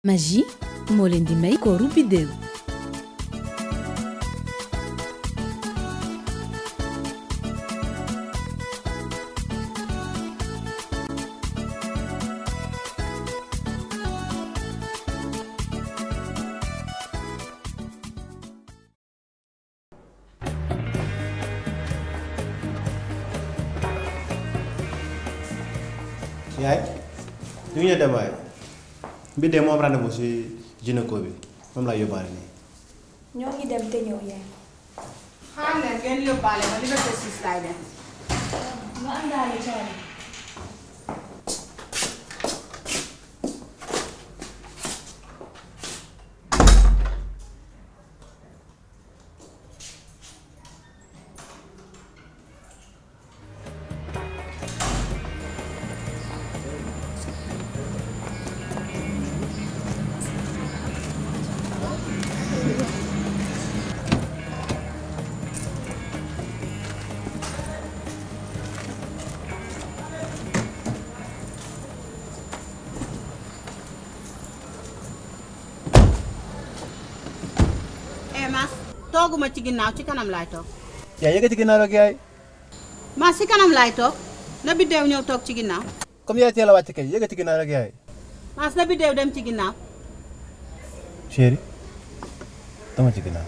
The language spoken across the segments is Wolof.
Magie moo leen di may kooru biddéew. yaay ñu ngi dem waay Mbidé moom rendez-vous si gynéco bi moom laa yóbbaale nii. ñoo ngi dem te ñëw yaay. xaar leen ngeen yóbbaale ma Liberté 6 laay dem. ma àndaale caali. Mas tooguma ci ginnaaw ci kanam laay toog. yaay yëkkati ginnaaw rek yaay. Mas ci kanam laay toog na Biddéew ñëw toog ci ginnaaw. comme yaay teel a wàcc kay yëkkati ginnaaw rek yaay. Mas na Biddéew dem ci ginnaaw. chéri dama ci ginnaaw.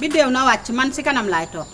Biddéew na wàcc man ci kanam laay toog.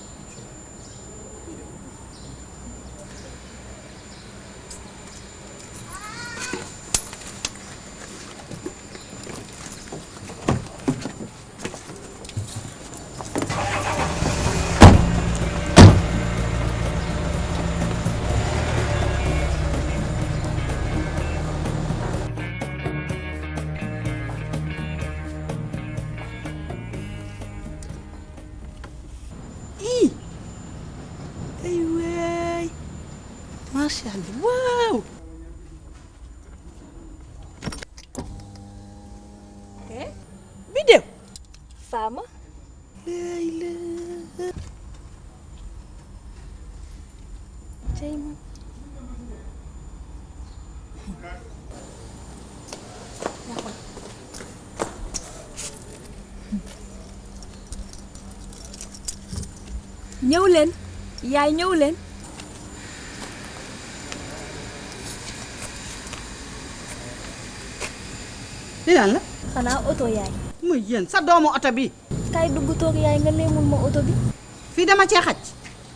Macha Allah waaw. Biddéew. Fama. cey ma. ñëw leen yaay ñëw leen. li lan la. xanaa oto yaay. muy yéen sa doomu oto bi. kay dugg toog yaay nga leemul ma oto bi. fii dama cee xaj.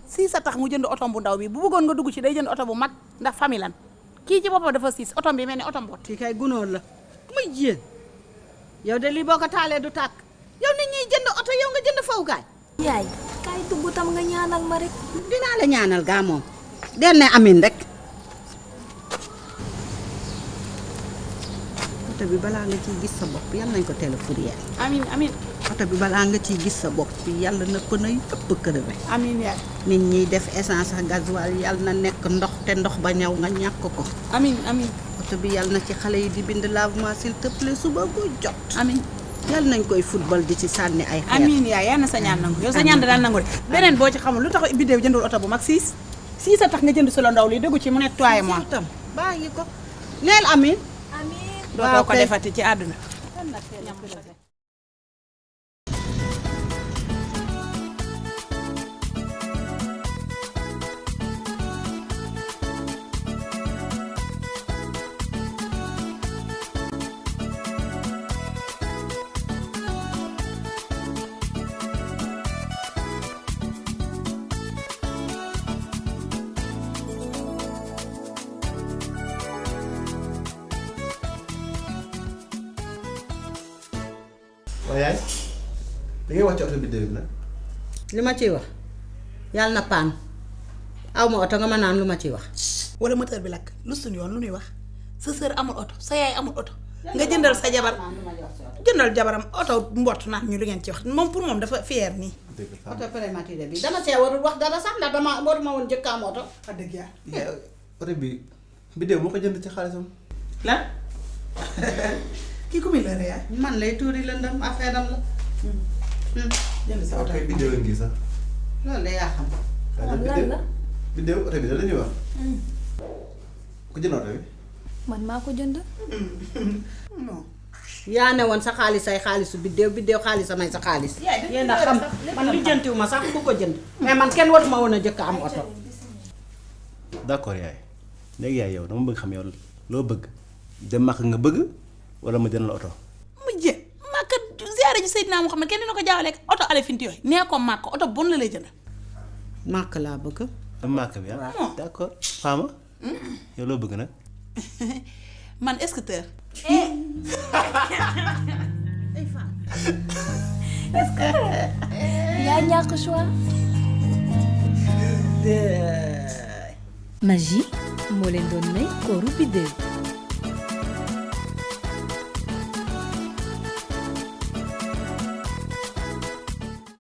siis a tax mu jënd oto bu ndaw bi bu bëggoon nga dugg ci day jënd oto bu mag ndax famille lan kii ci boppam dafa siis oto bi mel ni oto mboot. fii kay gunóor la muy yéen yow de lii boo ko taalee du tàkk yow nit ñiy jënd oto yow nga jënd fawukaay. yaay kay dugg tam nga ñaanal ma rek. dinaa la ñaanal gaa moom. del ne amin rek. oto bi balaa nga ciy gis sa bopp yàlla nañ ko teel a fourrière. amin amin oto bi balaa nga ciy gis sa bopp yàlla na ko nay yëpp crevé. amin yaay nit ñiy def essence ak gasoil yàlla na nekk ndox te ndox ba ñëw nga ñàkk ko. amin amin oto bi yàlla na ci xale yi di bind lavement s'il te plaît suba gu jot. amin yàlla nañ koy football di ci sànni ay xeer. amin yaay yal na sa ñaan nangu yow sa ñaan daan nangu de beneen boo ci xamul lu tax Biddéew jëndul oto bu mag siis a tax nga jënd solo ndaw li déggu ci mu nettoyé moi tam bàyyi ko neel amin. amiin. dootoo ko defati ci àdduna. waaw yaay da ngay wax ci oto Biddéew bi nag. li ma ciy wax yàlla na paan aw ma oto nga ma naan lu ma ciy wax. wala moteur bi lakk lu suñu yoon lu ñuy wax sa sœur amul oto sa yaay amul oto nga jëndal sa jabar jëndal jabaram oto mbott naan ñu lu ngeen ci wax moom pour moom dafa fier nii. dëgg la oto prématuré bi dama see warul wax dara sax ndax dama waruma woon jëkkaam oto. wax dëgg yàlla. yaay oto bi Biddéew moo ko jënd ci xaalisam. lan kii ku muy lëre yaay. man lay tuuri lëndam affaire am la. jënd sa oto kay Biddéew ngi sax. loolu de yaa xam. lan la. Biddéew oto bi da la ñuy wax. ku jënd oto bi. man maa ko jënd. non. yaa ne woon sa xaalis ay xaalisu biddéew xaalisamay sa xaalis. yéen a xam man lijjantiwuma sax bu ko jënd. mais man kenn waruma woon a jëkk am oto. d'accord yaay léegi yaay yow dama bëgg xam yow loo bëgg dem Makka nga bëgg wala ma jënd la oto. mu jë Makka ziyaare ji Seydina Muhammad kenn dina ko jaawale ak oto ale finti yooyu nee ko Makka oto bon la lay jënd. Makka laa bëgg. dem Makka bi ah. d'accord Fama. yow loo bëgg nag. man escorteur. yaa ñàkk choix. Magie moo leen doon may kooru biddéew